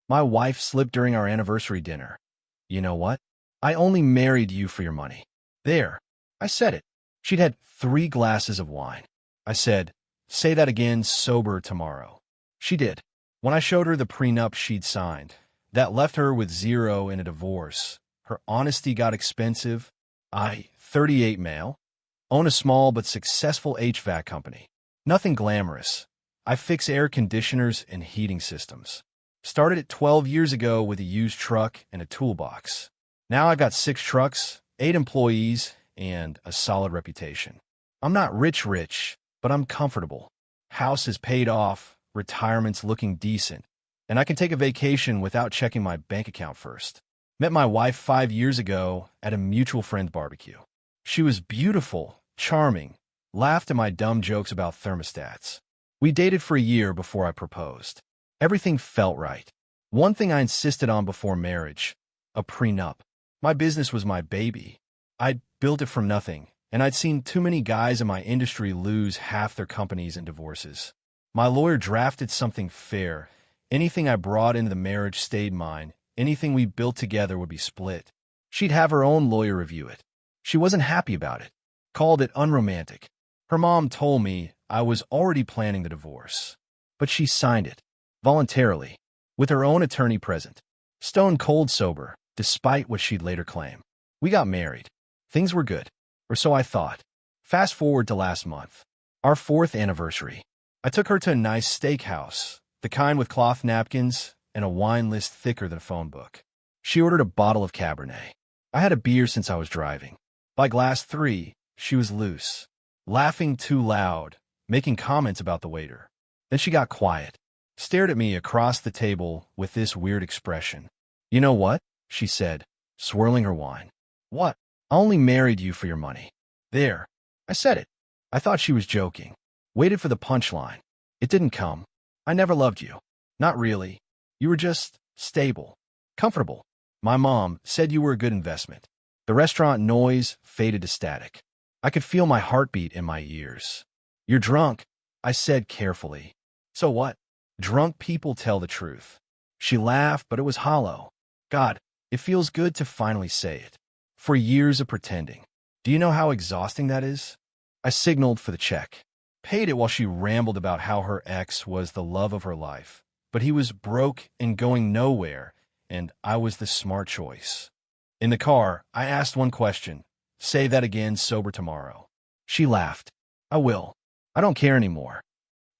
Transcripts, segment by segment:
My wife slipped during our anniversary dinner. You know what? I only married you for your money. There. I said it. She'd had 3 glasses of wine. I said, say that again sober tomorrow. She did. When I showed her the prenup she'd signed, that left her with 0 in a divorce. Her honesty got expensive. I, 38 male, own a small but successful HVAC company. Nothing glamorous. I fix air conditioners and heating systems. Started it 12 years ago with a used truck and a toolbox. Now I've got 6 trucks, 8 employees, and a solid reputation. I'm not rich, but I'm comfortable. House is paid off, retirement's looking decent, and I can take a vacation without checking my bank account first. Met my wife 5 years ago at a mutual friend barbecue. She was beautiful, charming, laughed at my dumb jokes about thermostats. We dated for a year before I proposed. Everything felt right. One thing I insisted on before marriage, a prenup. My business was my baby. I'd built it from nothing, and I'd seen too many guys in my industry lose half their companies in divorces. My lawyer drafted something fair. Anything I brought into the marriage stayed mine. Anything we built together would be split. She'd have her own lawyer review it. She wasn't happy about it. Called it unromantic. Her mom told me I was already planning the divorce. But she signed it. Voluntarily. With her own attorney present. Stone cold sober, despite what she'd later claim. We got married. Things were good. Or so I thought. Fast forward to last month. Our 4th anniversary. I took her to a nice steakhouse. The kind with cloth napkins and a wine list thicker than a phone book. She ordered a bottle of Cabernet. I had a beer since I was driving. By glass 3, she was loose. Laughing too loud, making comments about the waiter. Then she got quiet. Stared at me across the table with this weird expression. You know what? She said, swirling her wine. What? I only married you for your money. There. I said it. I thought she was joking. Waited for the punchline. It didn't come. I never loved you. Not really. You were just stable. Comfortable. My mom said you were a good investment. The restaurant noise faded to static. I could feel my heartbeat in my ears. You're drunk, I said carefully. So what? Drunk people tell the truth. She laughed, but it was hollow. God, it feels good to finally say it. For years of pretending. Do you know how exhausting that is? I signaled for the check. Paid it while she rambled about how her ex was the love of her life. But he was broke and going nowhere, and I was the smart choice. In the car, I asked one question. Say that again sober tomorrow. She laughed. I will. I don't care anymore.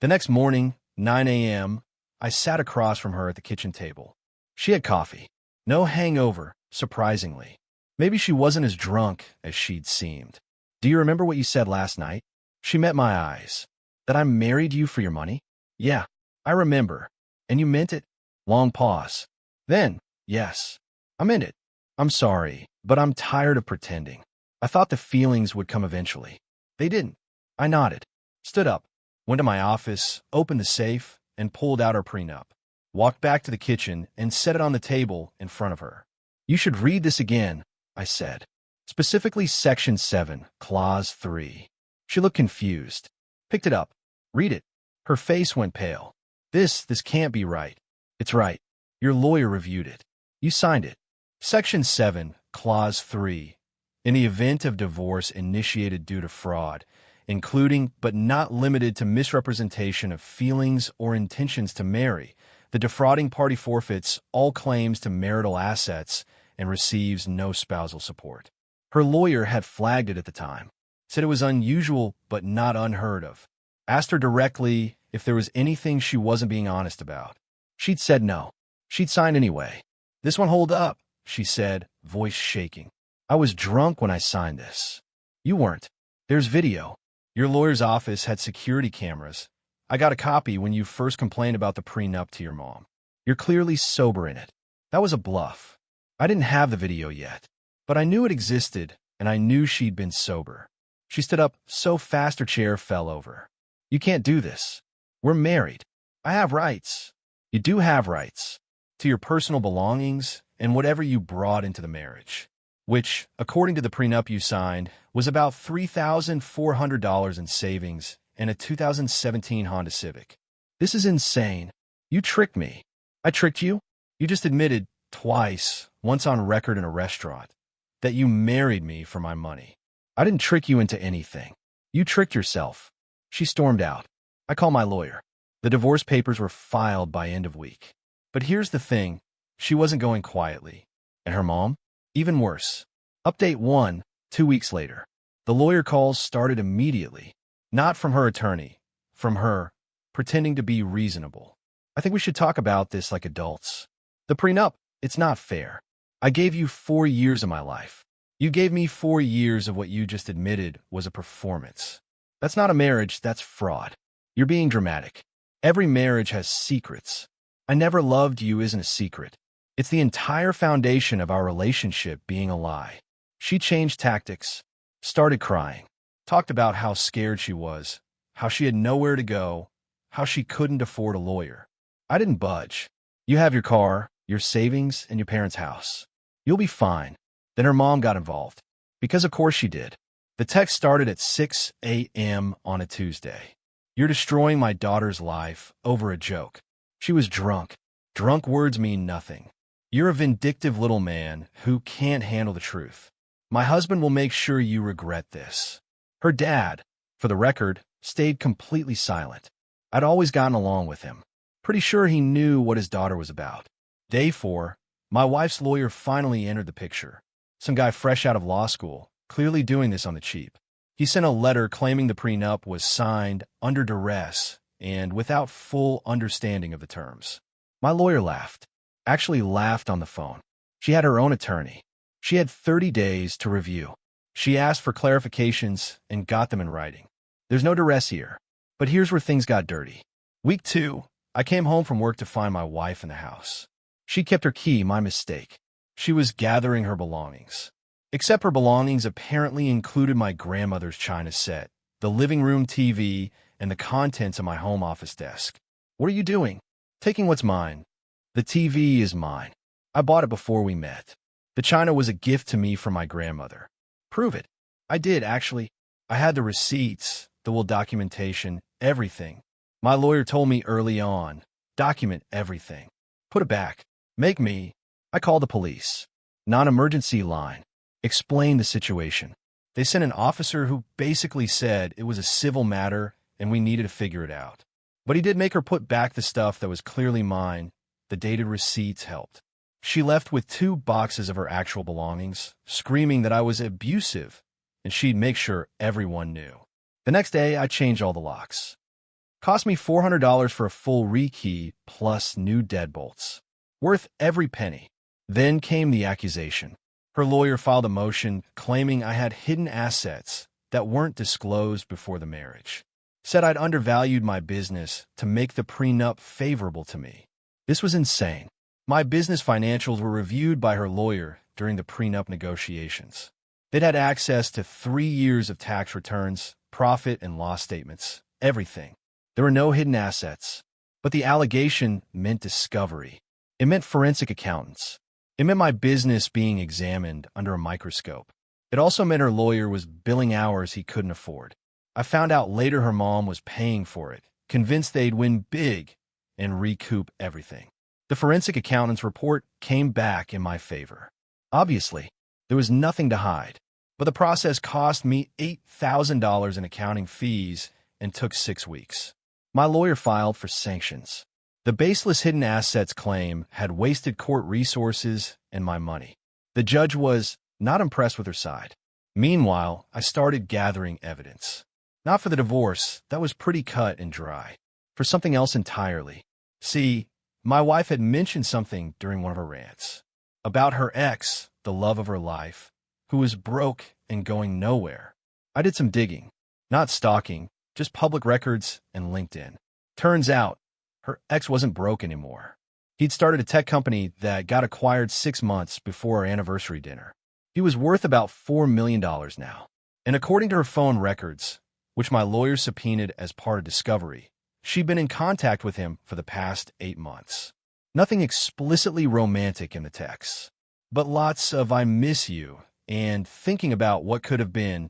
The next morning, 9 a.m., I sat across from her at the kitchen table. She had coffee. No hangover, surprisingly. Maybe she wasn't as drunk as she'd seemed. Do you remember what you said last night? She met my eyes. That I married you for your money? Yeah, I remember. And you meant it? Long pause. Then, yes, I meant it. I'm sorry, but I'm tired of pretending. I thought the feelings would come eventually. They didn't. I nodded. Stood up. Went to my office, opened the safe, and pulled out her prenup. Walked back to the kitchen and set it on the table in front of her. You should read this again, I said. Specifically Section 7, Clause 3. She looked confused. Picked it up. Read it. Her face went pale. This can't be right. It's right. Your lawyer reviewed it. You signed it. Section 7, Clause 3. In the event of divorce initiated due to fraud, including but not limited to misrepresentation of feelings or intentions to marry, the defrauding party forfeits all claims to marital assets and receives no spousal support. Her lawyer had flagged it at the time, said it was unusual but not unheard of. Asked her directly if there was anything she wasn't being honest about. She'd said no. She'd signed anyway. This one hold up, she said, voice shaking. I was drunk when I signed this. You weren't. There's video. Your lawyer's office had security cameras. I got a copy when you first complained about the prenup to your mom. You're clearly sober in it. That was a bluff. I didn't have the video yet, but I knew it existed, and I knew she'd been sober. She stood up so fast her chair fell over. You can't do this. We're married. I have rights. You do have rights. To your personal belongings and whatever you brought into the marriage, which, according to the prenup you signed, was about $3,400 in savings and a 2017 Honda Civic. This is insane. You tricked me. I tricked you? You just admitted twice, once on record in a restaurant, that you married me for my money. I didn't trick you into anything. You tricked yourself." She stormed out. I called my lawyer. The divorce papers were filed by end of week. But here's the thing. She wasn't going quietly. And her mom? Even worse. Update 1, 2 weeks later. The lawyer calls started immediately. Not from her attorney. From her, pretending to be reasonable. "I think we should talk about this like adults. The prenup, it's not fair. I gave you 4 years of my life. You gave me 4 years of what you just admitted was a performance. That's not a marriage, that's fraud. You're being dramatic. Every marriage has secrets. I never loved you isn't a secret. It's the entire foundation of our relationship being a lie." She changed tactics, started crying, talked about how scared she was, how she had nowhere to go, how she couldn't afford a lawyer. I didn't budge. "You have your car, your savings, and your parents' house. You'll be fine." Then her mom got involved. Because of course she did. The text started at 6 a.m. on a Tuesday. "You're destroying my daughter's life over a joke." She was drunk. Drunk words mean nothing. "You're a vindictive little man who can't handle the truth. My husband will make sure you regret this." Her dad, for the record, stayed completely silent. I'd always gotten along with him. Pretty sure he knew what his daughter was about. Day 4, my wife's lawyer finally entered the picture. Some guy fresh out of law school, clearly doing this on the cheap. He sent a letter claiming the prenup was signed under duress and without full understanding of the terms. My lawyer laughed. Actually laughed on the phone. She had her own attorney. She had 30 days to review. She asked for clarifications and got them in writing. There's no duress here. But here's where things got dirty. Week 2, I came home from work to find my wife in the house. She kept her key, my mistake. She was gathering her belongings. Except her belongings apparently included my grandmother's china set, the living room TV, and the contents of my home office desk. "What are you doing?" "Taking what's mine." "The TV is mine. I bought it before we met. The china was a gift to me from my grandmother." "Prove it." "I did, actually. I had the receipts, the will documentation, everything. My lawyer told me early on, document everything. Put it back. Make me." I called the police. Non-emergency line. Explained the situation. They sent an officer who basically said it was a civil matter and we needed to figure it out. But he did make her put back the stuff that was clearly mine. The dated receipts helped. She left with 2 boxes of her actual belongings, screaming that I was abusive, and she'd make sure everyone knew. The next day, I changed all the locks. Cost me $400 for a full rekey plus new deadbolts. Worth every penny. Then came the accusation. Her lawyer filed a motion claiming I had hidden assets that weren't disclosed before the marriage. Said I'd undervalued my business to make the prenup favorable to me. This was insane. My business financials were reviewed by her lawyer during the prenup negotiations. They'd had access to 3 years of tax returns, profit and loss statements, everything. There were no hidden assets. But the allegation meant discovery. It meant forensic accountants. It meant my business being examined under a microscope. It also meant her lawyer was billing hours he couldn't afford. I found out later her mom was paying for it, convinced they'd win big and recoup everything. The forensic accountant's report came back in my favor. Obviously, there was nothing to hide, but the process cost me $8,000 in accounting fees and took 6 weeks. My lawyer filed for sanctions. The baseless hidden assets claim had wasted court resources and my money. The judge was not impressed with her side. Meanwhile, I started gathering evidence. Not for the divorce, that was pretty cut and dry. For something else entirely. See, my wife had mentioned something during one of her rants. About her ex, the love of her life, who was broke and going nowhere. I did some digging. Not stalking, just public records and LinkedIn. Turns out, her ex wasn't broke anymore. He'd started a tech company that got acquired 6 months before our anniversary dinner. He was worth about $4 million now. And according to her phone records, which my lawyer subpoenaed as part of discovery, she'd been in contact with him for the past 8 months. Nothing explicitly romantic in the texts, but lots of "I miss you" and thinking about what could have been,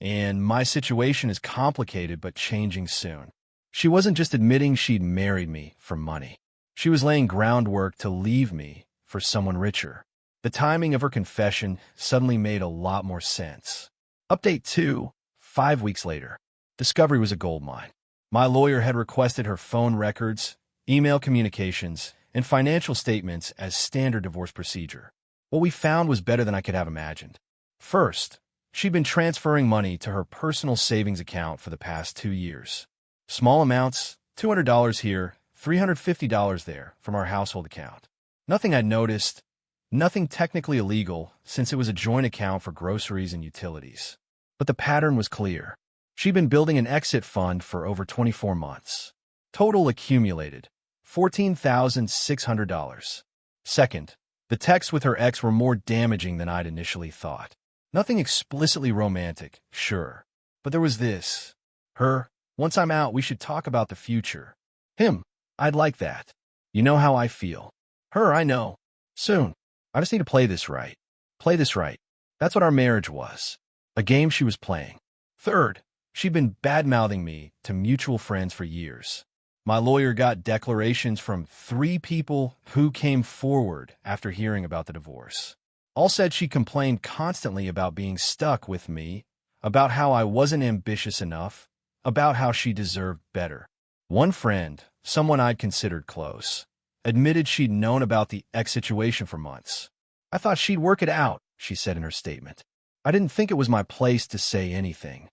and "my situation is complicated but changing soon." She wasn't just admitting she'd married me for money. She was laying groundwork to leave me for someone richer. The timing of her confession suddenly made a lot more sense. Update 2. 5 weeks later. Discovery was a goldmine. My lawyer had requested her phone records, email communications, and financial statements as standard divorce procedure. What we found was better than I could have imagined. First, she'd been transferring money to her personal savings account for the past 2 years. Small amounts, $200 here, $350 there, from our household account. Nothing I'd noticed, nothing technically illegal, since it was a joint account for groceries and utilities. But the pattern was clear. She'd been building an exit fund for over 24 months. Total accumulated, $14,600. Second, the texts with her ex were more damaging than I'd initially thought. Nothing explicitly romantic, sure. But there was this. Her, once I'm out, we should talk about the future. Him, I'd like that. You know how I feel. Her, I know. Soon. I just need to play this right. Play this right. That's what our marriage was. A game she was playing. Third, she'd been bad-mouthing me to mutual friends for years. My lawyer got declarations from 3 people who came forward after hearing about the divorce. All said she complained constantly about being stuck with me, about how I wasn't ambitious enough, about how she deserved better. One friend, someone I'd considered close, admitted she'd known about the ex situation for months. I thought she'd work it out, she said in her statement. I didn't think it was my place to say anything.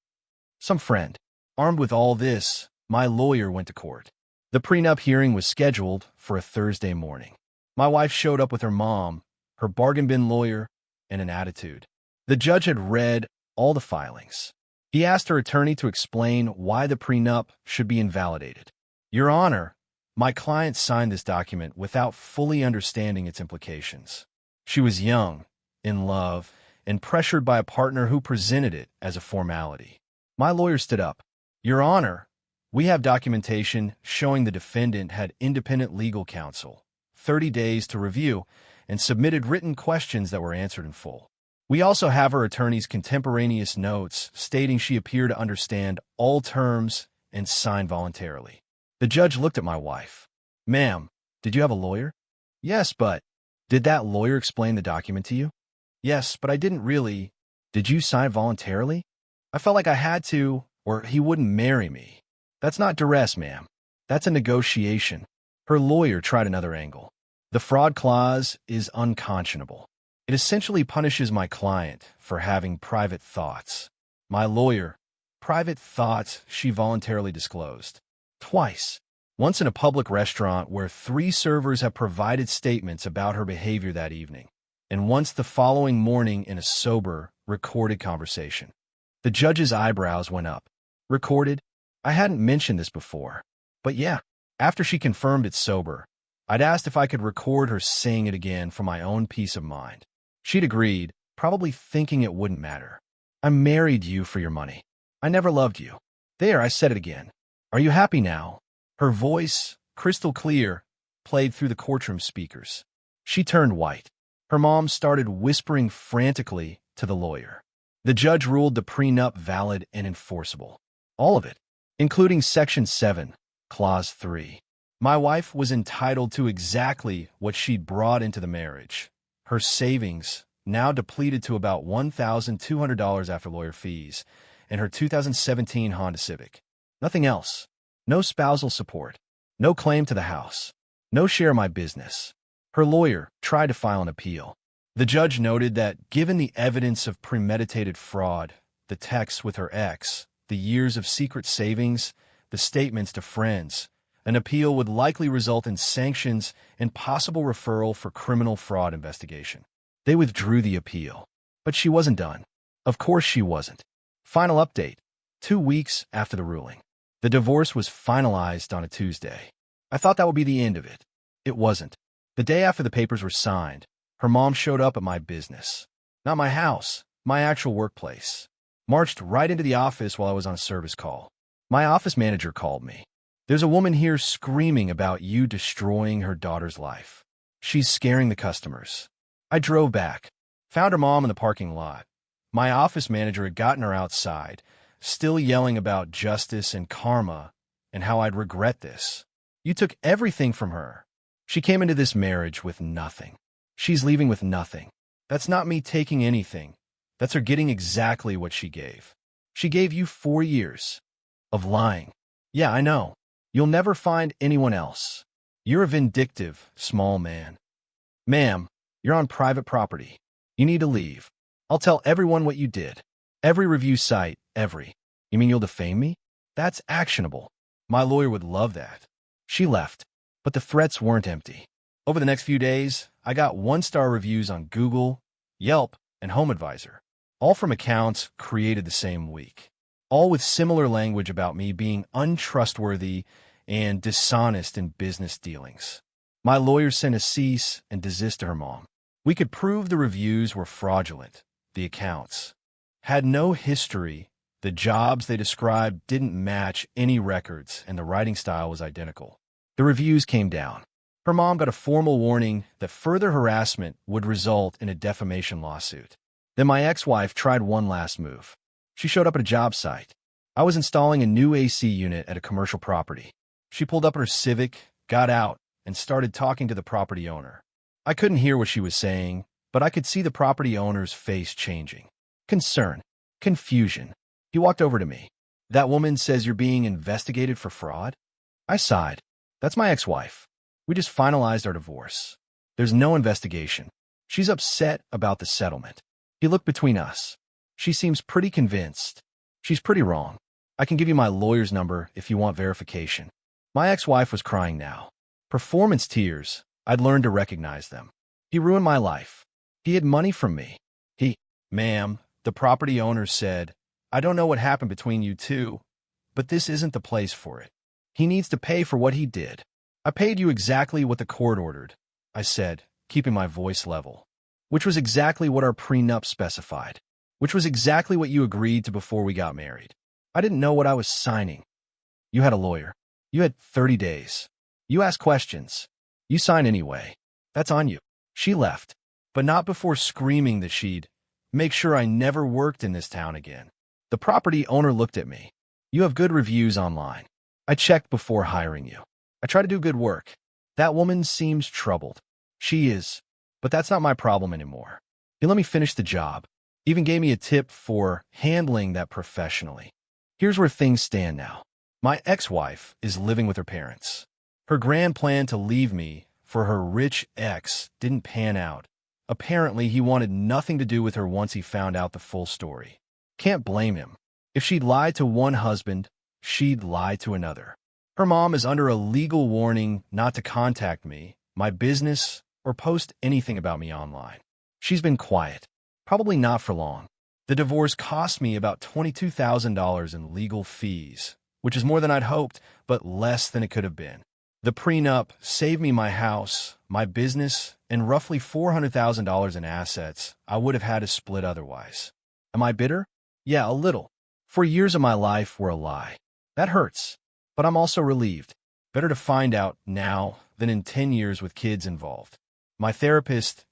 Some friend. Armed with all this, my lawyer went to court. The prenup hearing was scheduled for a Thursday morning. My wife showed up with her mom, her bargain bin lawyer, and an attitude. The judge had read all the filings. He asked her attorney to explain why the prenup should be invalidated. Your Honor, my client signed this document without fully understanding its implications. She was young, in love, and pressured by a partner who presented it as a formality. My lawyer stood up. Your Honor, we have documentation showing the defendant had independent legal counsel, 30 days to review, and submitted written questions that were answered in full. We also have her attorney's contemporaneous notes stating she appeared to understand all terms and signed voluntarily. The judge looked at my wife. Ma'am, did you have a lawyer? Yes, but... Did that lawyer explain the document to you? Yes, but I didn't really. Did you sign voluntarily? I felt like I had to, or he wouldn't marry me. That's not duress, ma'am. That's a negotiation. Her lawyer tried another angle. The fraud clause is unconscionable. It essentially punishes my client for having private thoughts. My lawyer, private thoughts she voluntarily disclosed. Twice. Once in a public restaurant where 3 servers have provided statements about her behavior that evening, and once the following morning in a sober, recorded conversation. The judge's eyebrows went up. Recorded? I hadn't mentioned this before. But yeah, after she confirmed it's sober, I'd asked if I could record her saying it again for my own peace of mind. She'd agreed, probably thinking it wouldn't matter. I married you for your money. I never loved you. There, I said it again. Are you happy now? Her voice, crystal clear, played through the courtroom speakers. She turned white. Her mom started whispering frantically to the lawyer. The judge ruled the prenup valid and enforceable. All of it, including Section 7, Clause 3. My wife was entitled to exactly what she'd brought into the marriage. Her savings, now depleted to about $1,200 after lawyer fees, and her 2017 Honda Civic. Nothing else. No spousal support. No claim to the house. No share of my business. Her lawyer tried to file an appeal. The judge noted that given the evidence of premeditated fraud, the texts with her ex, the years of secret savings, the statements to friends, an appeal would likely result in sanctions and possible referral for criminal fraud investigation. They withdrew the appeal. But she wasn't done. Of course she wasn't. Final update. 2 weeks after the ruling. The divorce was finalized on a Tuesday. I thought that would be the end of it. It wasn't. The day after the papers were signed, her mom showed up at my business. Not my house, my actual workplace. Marched right into the office while I was on a service call. My office manager called me. There's a woman here screaming about you destroying her daughter's life. She's scaring the customers. I drove back. Found her mom in the parking lot. My office manager had gotten her outside, still yelling about justice and karma and how I'd regret this. You took everything from her. She came into this marriage with nothing. She's leaving with nothing. That's not me taking anything. That's her getting exactly what she gave. She gave you 4 years of lying. Yeah, I know. You'll never find anyone else. You're a vindictive, small man. Ma'am, you're on private property. You need to leave. I'll tell everyone what you did. Every review site, every. You mean you'll defame me? That's actionable. My lawyer would love that. She left, but the threats weren't empty. Over the next few days, I got 1-star reviews on Google, Yelp, and HomeAdvisor, all from accounts created the same week, all with similar language about me being untrustworthy and dishonest in business dealings. My lawyer sent a cease and desist to her mom. We could prove the reviews were fraudulent. The accounts had no history. The jobs they described didn't match any records, and the writing style was identical. The reviews came down. Her mom got a formal warning that further harassment would result in a defamation lawsuit. Then my ex-wife tried one last move. She showed up at a job site. I was installing a new AC unit at a commercial property. She pulled up her Civic, got out, and started talking to the property owner. I couldn't hear what she was saying, but I could see the property owner's face changing. Concern. Confusion. He walked over to me. That woman says you're being investigated for fraud? I sighed. That's my ex-wife. We just finalized our divorce. There's no investigation. She's upset about the settlement. He looked between us. She seems pretty convinced. She's pretty wrong. I can give you my lawyer's number if you want verification. My ex-wife was crying now. Performance tears. I'd learned to recognize them. He ruined my life. He hid money from me. Ma'am, the property owner said, I don't know what happened between you two, but this isn't the place for it. He needs to pay for what he did. I paid you exactly what the court ordered, I said, keeping my voice level, which was exactly what our prenup specified, which was exactly what you agreed to before we got married. I didn't know what I was signing. You had a lawyer. You had 30 days. You asked questions. You signed anyway. That's on you. She left, but not before screaming that she'd make sure I never worked in this town again. The property owner looked at me. You have good reviews online. I checked before hiring you. I try to do good work. That woman seems troubled. She is, but that's not my problem anymore. He let me finish the job. Even gave me a tip for handling that professionally. Here's where things stand now. My ex-wife is living with her parents. Her grand plan to leave me for her rich ex didn't pan out. Apparently, he wanted nothing to do with her once he found out the full story. Can't blame him. If she'd lied to one husband, she'd lie to another. Her mom is under a legal warning not to contact me, my business, or post anything about me online. She's been quiet. Probably not for long. The divorce cost me about $22,000 in legal fees, which is more than I'd hoped, but less than it could have been. The prenup saved me my house, my business, and roughly $400,000 in assets I would have had to split otherwise. Am I bitter? Yeah, a little. 4 years of my life were a lie. That hurts, but I'm also relieved. Better to find out now than in 10 years with kids involved. My therapist,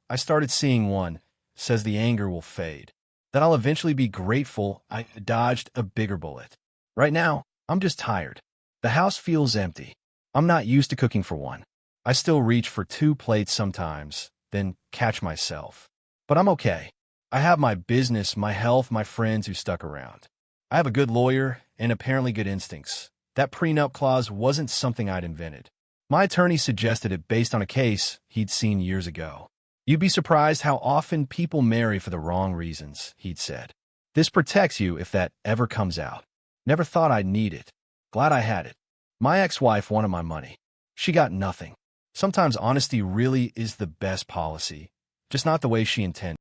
I started seeing one, says the anger will fade. That I'll eventually be grateful I dodged a bigger bullet. Right now, I'm just tired. The house feels empty. I'm not used to cooking for one. I still reach for 2 plates sometimes, then catch myself. But I'm okay. I have my business, my health, my friends who stuck around. I have a good lawyer and apparently good instincts. That prenup clause wasn't something I'd invented. My attorney suggested it based on a case he'd seen years ago. You'd be surprised how often people marry for the wrong reasons, he'd said. This protects you if that ever comes out. Never thought I'd need it. Glad I had it. My ex-wife wanted my money. She got nothing. Sometimes honesty really is the best policy, just not the way she intended.